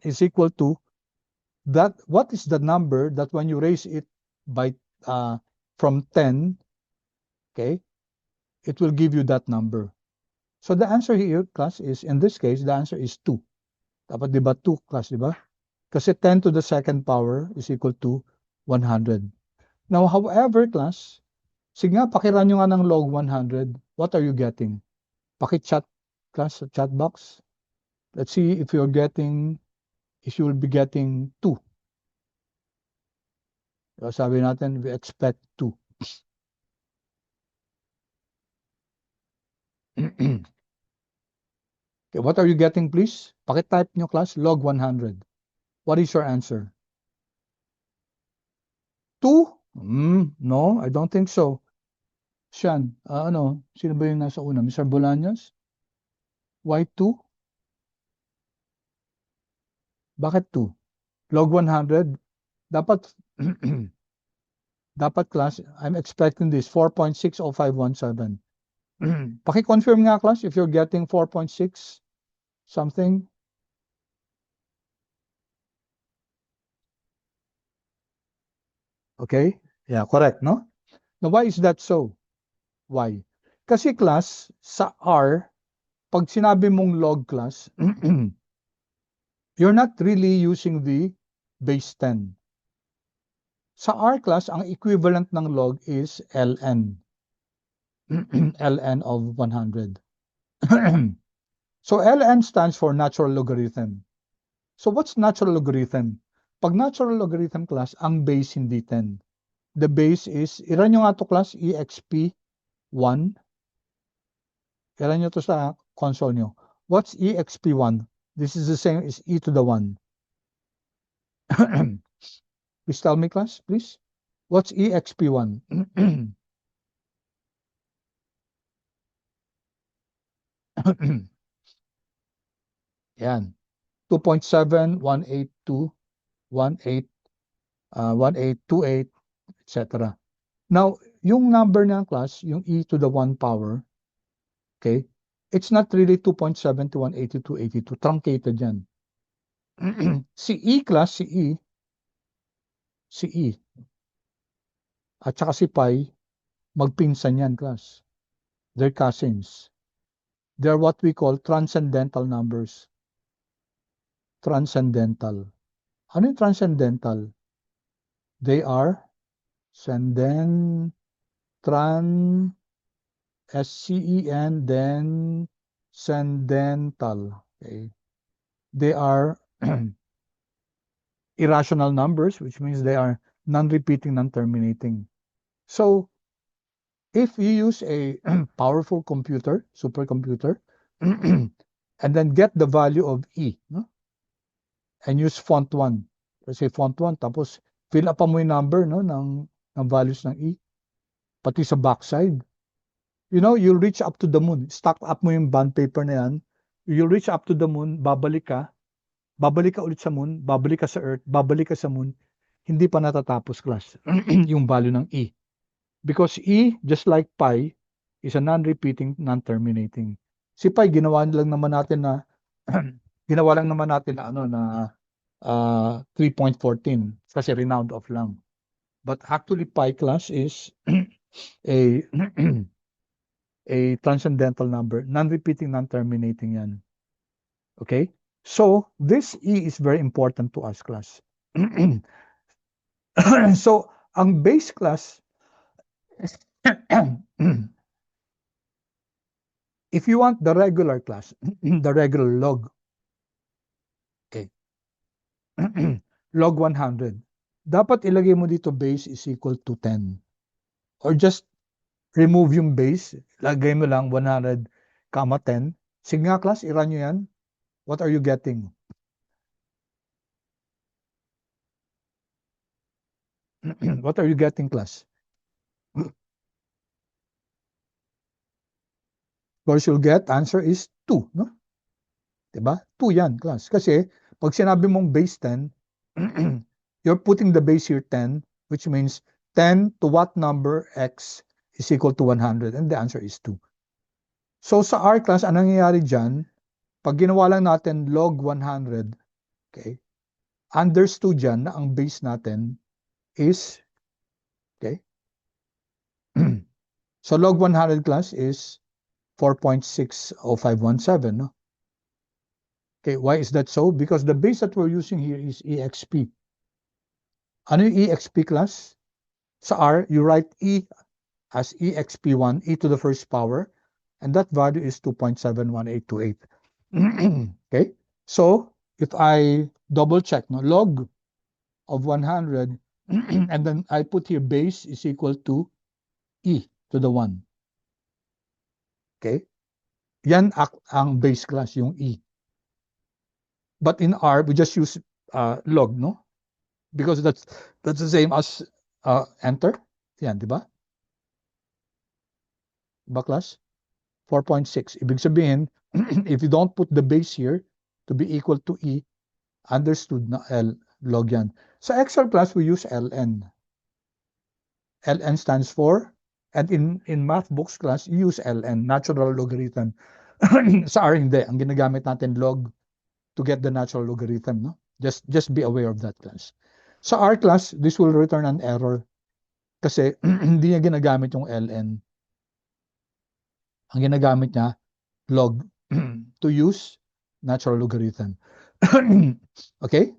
is equal to that. What is the number that when you raise it by from 10, okay, it will give you that number. So the answer here, class, is, in this case, the answer is 2. Dapat diba 2, class, diba? Kasi 10 to the second power is equal to 100. Now, however, class, sige nga, pakiran nyo nga ng log 100. What are you getting? Paki-chat, class, chat box. Let's see if you will be getting 2. So, sabi natin, we expect 2. Okay, what are you getting, please? Paki-type nyo, class, log 100. What is your answer? 2? No, I don't think so. Sian, sino ba yung nasa una? Mr. Bolaños? Why 2? Bakit 2? Log 100, dapat, class, I'm expecting this, 4.60517. Paki-confirm nga, class, if you're getting 4.6 something. Okay? Yeah, correct, no? Now, why is that so? Why? Kasi, class, sa R, pag sinabi mong log, class, you're not really using the base 10. Sa R, class, ang equivalent ng log is ln. ln of 100. So ln stands for natural logarithm. So what's natural logarithm? Pag natural logarithm class, ang base hindi 10. The base is, ilan nyo nga to class? exp1. Ilan nyo to sa console nyo. What's exp1? This is the same as e to the 1. Please tell me class, please. What's exp1? Yan. 2.7, 1828, etc. Now, yung number ng class, yung e to the 1 power, okay, it's not really 2.7218282. Truncated yan. Si E class, si E, at saka si pi, magpinsan yan class. They're cousins. They're what we call transcendental numbers. Transcendental. Ano yung transcendental? They are SCEN, then scendental. Okay. They are irrational numbers, which means they are non-repeating, non-terminating. So, if you use a powerful computer, supercomputer, and then get the value of E, no? And use font 1. Let's say font 1, tapos fill up mo yung number, no, ng values ng E, pati sa backside. You know, you'll reach up to the moon. Stack up mo yung bond paper na yan. You'll reach up to the moon, babalik ka ulit sa moon, babalik ka sa Earth, babalik ka sa moon, hindi pa natatapos class yung value ng E. Because E, just like pi, is a non-repeating, non-terminating. Si pi, ginawa lang naman natin na ano na 3.14 kasi renowned off lang. But actually pi class is a a transcendental number, non-repeating, non-terminating yan. Okay? So, this E is very important to us class. So, ang base class, if you want the regular class, the regular log, okay, log 100, dapat ilagay mo dito base is equal to 10. Or just remove yung base, lagay mo lang 100, 10. Sige nga class, i-run nyo yan. What are you getting? What are you getting class? Of course, you'll get, answer is 2, no? Diba? 2 yan, class. Kasi, pag sinabi mong base 10, you're putting the base here 10, which means 10 to what number x is equal to 100, and the answer is 2. So, sa R class, anong nangyayari dyan? Pag ginawa lang natin log 100, okay, understood dyan na ang base natin is, okay, so log 100 class is 4.60517, no? Okay, why is that so? Because the base that we're using here is exp. Ano yung exp class? Sa R, you write E as exp1, e to the first power, and that value is 2.71828. Okay, so if I double check, no, log of 100, and then I put here base is equal to E to the 1. Okay, yan ang base class, yung E. But in R, we just use log, no? Because that's the same as enter. Yan, di ba? Diba, class? 4.6. Ibig sabihin, if you don't put the base here to be equal to E, understood na L, log yan. Sa Excel class, we use LN. LN stands for, and in math books class, you use LN, natural logarithm. Sa R, hindi. Ang ginagamit natin log to get the natural logarithm, no? Just be aware of that class. Sa R class, this will return an error kasi hindi niya ginagamit yung LN. Ang ginagamit niya, log, to use natural logarithm. Okay?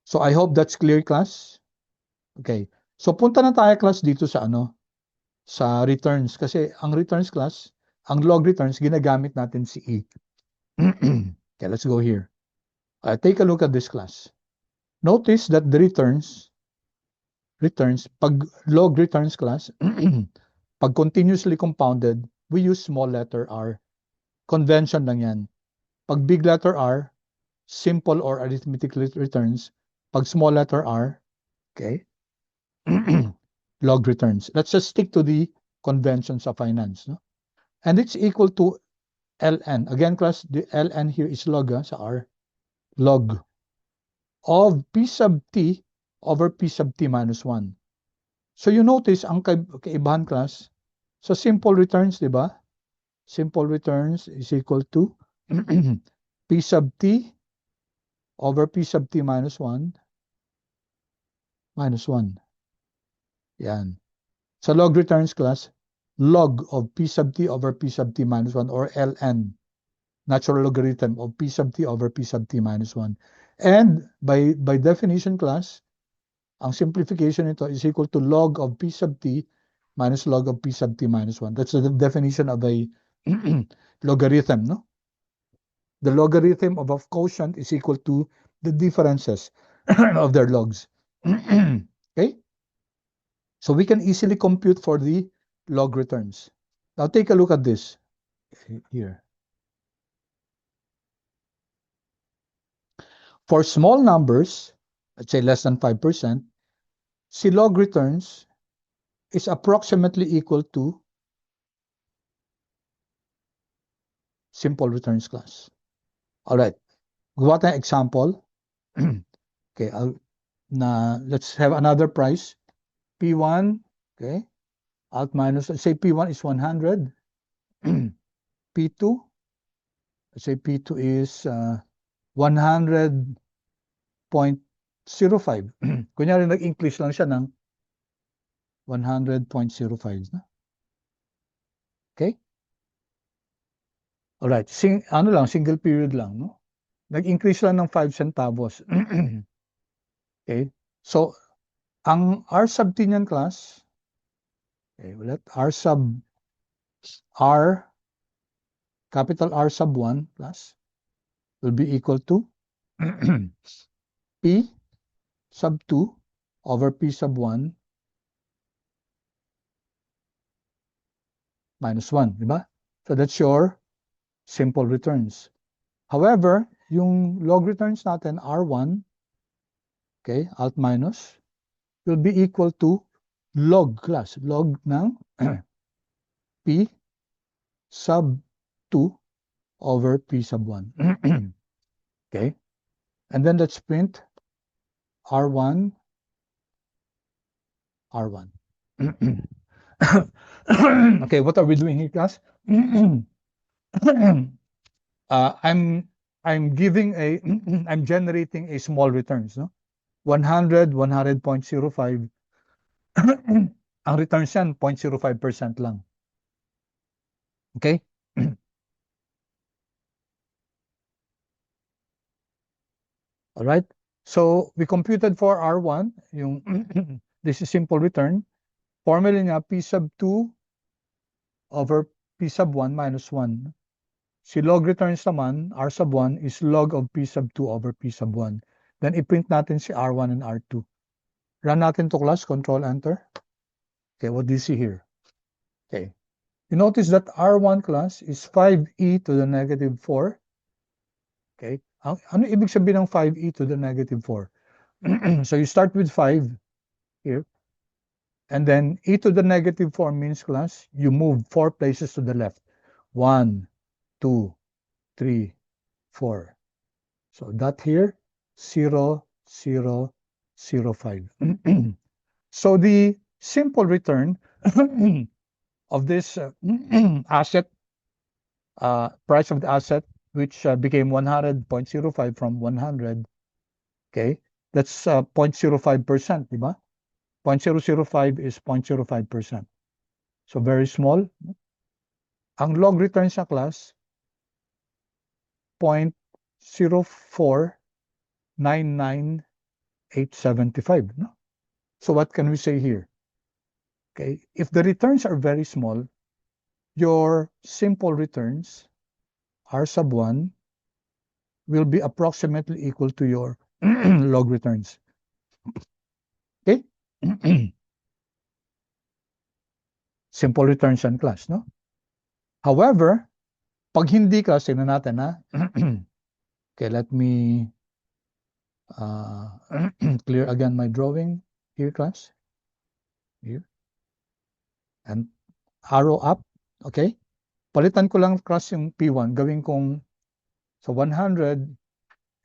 So I hope that's clear, class. Okay. So punta na tayo, class, dito sa ano, sa returns kasi ang returns class ang log returns, ginagamit natin si E. Okay, let's go here. Take a look at this class. Notice that the returns, pag log returns class, pag continuously compounded, we use small letter R. Convention lang yan. Pag big letter R, simple or arithmetic returns. Pag small letter R, okay, log returns. Let's just stick to the conventions of finance. No? And it's equal to ln. Again, class, the ln here is log sa R. Log of P sub t over P sub t minus 1. So you notice, ang kaibahan class, so simple returns, di ba? Simple returns is equal to P sub t over P sub t minus 1. Minus 1. Yan. Sa log returns class, log of P sub t over P sub t minus 1 or ln, natural logarithm of P sub t over P sub t minus 1. And by definition class, ang simplification nito is equal to log of P sub t minus log of P sub t minus 1. That's the definition of a logarithm, no? The logarithm of a quotient is equal to the differences of their logs. Okay? So we can easily compute for the log returns. Now take a look at this here. For small numbers, let's say less than 5%, si log returns is approximately equal to simple returns class. All right. Gawa tayong example. Okay, let's have another price. P1, okay, alt minus, let's say P1 is 100. P2, let's say P2 is 100.05. Kunyari nag-increase lang siya ng 100.05. Okay? Alright, single period lang, no? Nag-increase lang ng 5 centavos. Okay? So, ang R sub t niyan class, okay, ulit, capital R sub 1 plus will be equal to P sub 2 over P sub 1 minus 1, di ba? So that's your simple returns. However, yung log returns natin, R1, okay, alt minus, will be equal to log class, log ng P sub 2 over P sub 1. Okay? And then let's print R1, R1. Okay, what are we doing here, class? I'm giving I'm generating a small returns, no? 100, 100.05. Ang returns yan, 0.05% lang. Okay? All right? So, we computed for R1, yung this is simple return. Formula niya, P sub 2 over P sub 1 minus 1. Si log returns naman, R sub 1 is log of P sub 2 over P sub 1. Then, i-print natin si R1 and R2. Run natin to class, Control Enter. Okay, what do you see here? Okay. You notice that R1 class is 5e to the negative 4. Okay. Ano ibig sabihin ng 5e to the negative 4? So you start with 5 here. And then e to the negative 4 means class, you move 4 places to the left. 1, 2, 3, 4. So that here, 0, 0, 0, 5. So the simple return of this asset, price of the asset, which became 100.05 from 100, okay, that's 0.05%, di ba? 0.005 is 0.05%. So very small. Ang log return sa class, 0.0499875. No? So what can we say here? Okay, if the returns are very small, your simple returns, R sub 1, will be approximately equal to your log returns. Okay? Simple returns yan, class, no? However, pag hindi class, tingnan natin, ha? Okay, let me clear again my drawing here, class. Here. And arrow up. Okay? Palitan ko lang, class, yung P1. Gawin kong sa 100,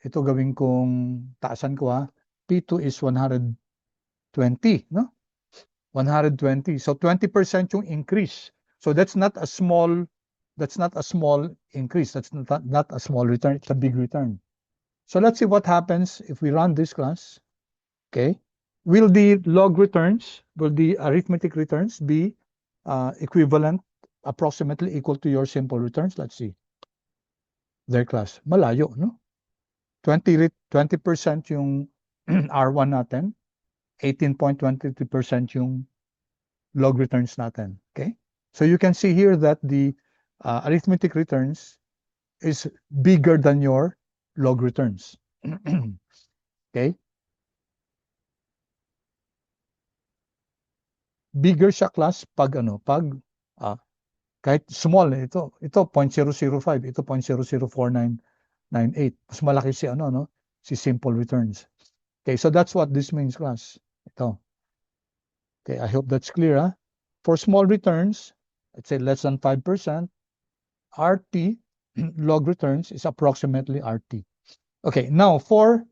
ito gawin kong taasan ko, ha? P2 is 120, no? 120. So 20% yung increase. So that's not a small increase. That's not a small return. It's a big return. So let's see what happens if we run this class. Okay. Will the arithmetic returns be equivalent, approximately equal to your simple returns? Let's see. Their class. Malayo, no? 20% yung R1 natin. 18.23% yung log returns natin. Okay? So you can see here that the arithmetic returns is bigger than your log returns. Okay? Bigger siya, class, pag kahit small, ito 0.005, ito 0.004998. Mas malaki si no? Si simple returns. Okay, so that's what this means, class. Ito. Okay, I hope that's clear, huh? For small returns, let's say less than 5%, RT log returns is approximately RT. Okay, now for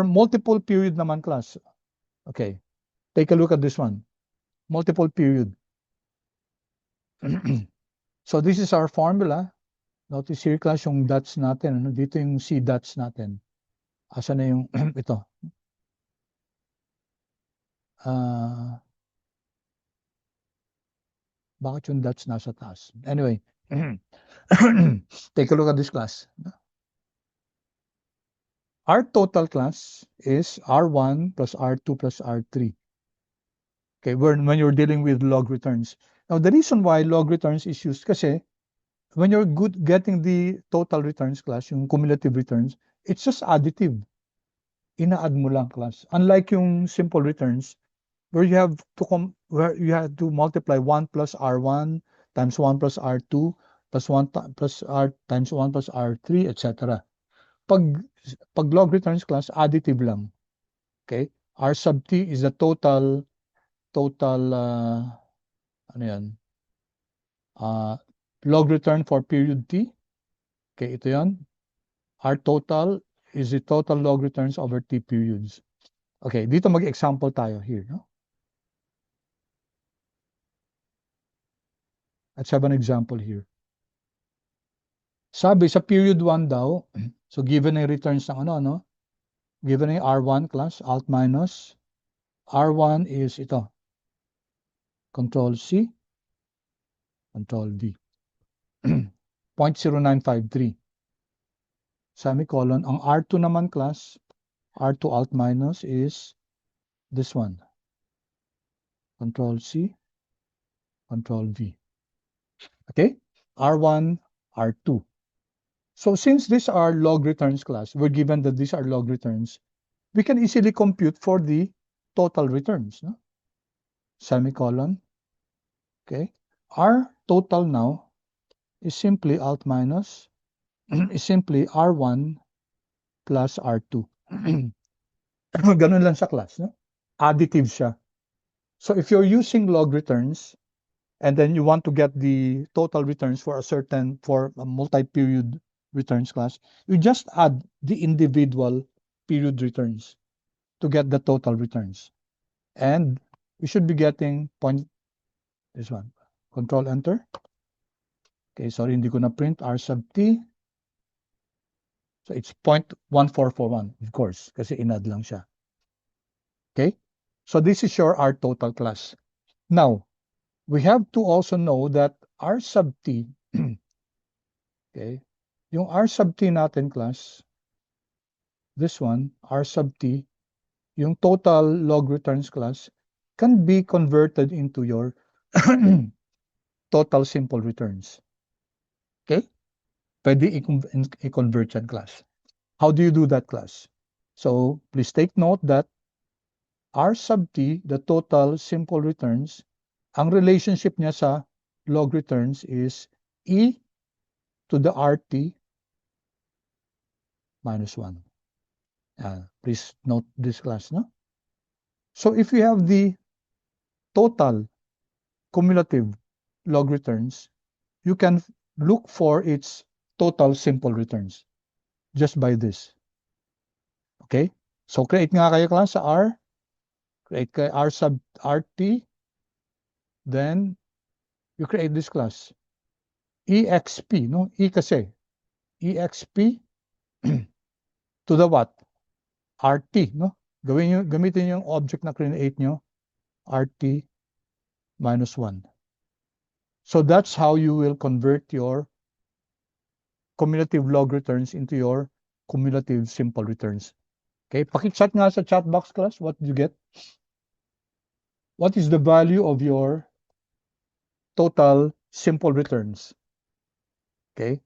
multiple period naman, class. Okay, take a look at this one. Multiple period. So this is our formula. Notice here, class, yung dots natin. Dito yung C dots natin. Asa na yung ito? Bakit yung dots nasa taas? Anyway, take a look at this, class. Our total, class, is R1 plus R2 plus R3. Okay, when you're dealing with log returns. Now, the reason why log returns is used kasi when you're getting the total returns, class, yung cumulative returns, it's just additive. Ina-add mo lang, class. Unlike yung simple returns, where you have to multiply 1 plus R1 times 1 plus R2 plus 1 plus R times 1 plus R3, etc. Pag log returns, class, additive lang. Okay? R sub t is the total ano yan? Log return for period t. Okay, ito yan. R total is the total log returns over t periods. Okay, dito mag-example tayo here, no? Let's have an example here. Sabi sa period 1 daw, so given yung returns ng ano? Given yung R1, class, alt minus, R1 is ito. Control C, Control V. 0.0953. Semicolon. Ang R2 naman, class, R2 alt minus is this one. Control C, Control V. Okay? R1, R2. So since these are log returns, class, we're given that these are log returns, we can easily compute for the total returns. No? Semicolon. Okay? R total now is simply alt minus, is simply R1 plus R2. Ganun lang sa class. No? Additive siya. So if you're using log returns, and then you want to get the total returns for a multi-period returns, class, you just add the individual period returns to get the total returns. And we should be getting this one. Control enter. Okay, sorry, hindi ko na print R sub t. So it's 0.1441, of course, kasi inad lang siya. Okay, so this is your R total, class. Now, we have to also know that R sub t, okay, yung R sub t natin, class, this one, R sub t, yung total log returns, class, can be converted into your total simple returns. Okay? Pwede i-convert yan, class. How do you do that, class? So please take note that R sub t, the total simple returns, ang relationship niya sa log returns is e to the RT minus 1. Please note this, class. No? So if you have the total cumulative log returns, you can look for its total simple returns just by this. Okay? So create nga kayo, class, sa R. Create kayo R sub RT. Then you create this, class. EXP, no? E kasi. EXP to the what? RT, no? Gamitin yung object na create nyo, RT minus 1. So that's how you will convert your cumulative log returns into your cumulative simple returns. Okay, paki-chat nga sa chat box, class, what did you get? What is the value of your total simple returns? Okay,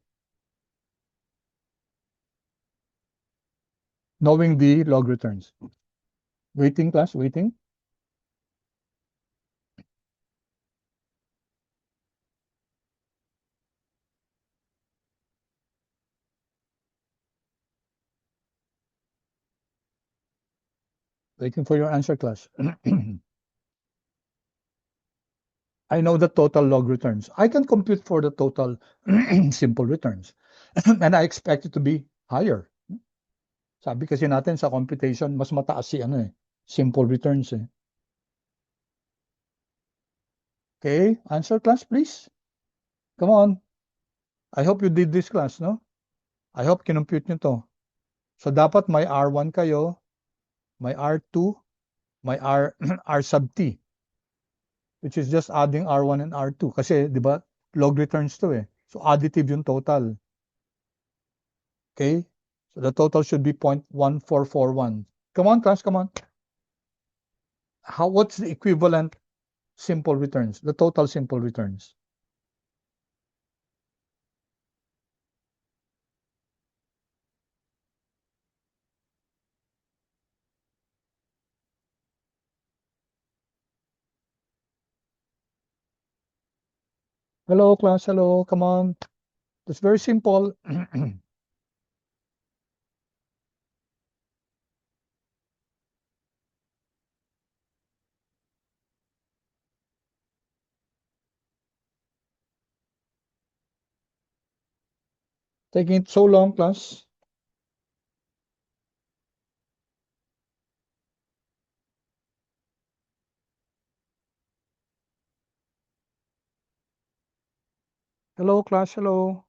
knowing the log returns. Waiting, class, waiting. Waiting for your answer, class. I know the total log returns. I can compute for the total simple returns. And I expect it to be higher. Sabi kasi natin sa computation, mas mataas si simple returns. Okay, answer, class, please. Come on. I hope you did this, class, no? I hope kinompute nyo to. So dapat may R1 kayo, may R2, may R sub t, which is just adding R1 and R2. Kasi, di ba, log returns to eh. So additive yung total. Okay? So the total should be 0.1441. Come on, class, come on. What's the equivalent simple returns? The total simple returns. Hello, class, hello, come on. It's very simple. Taking it so long, class. Hello, class, hello.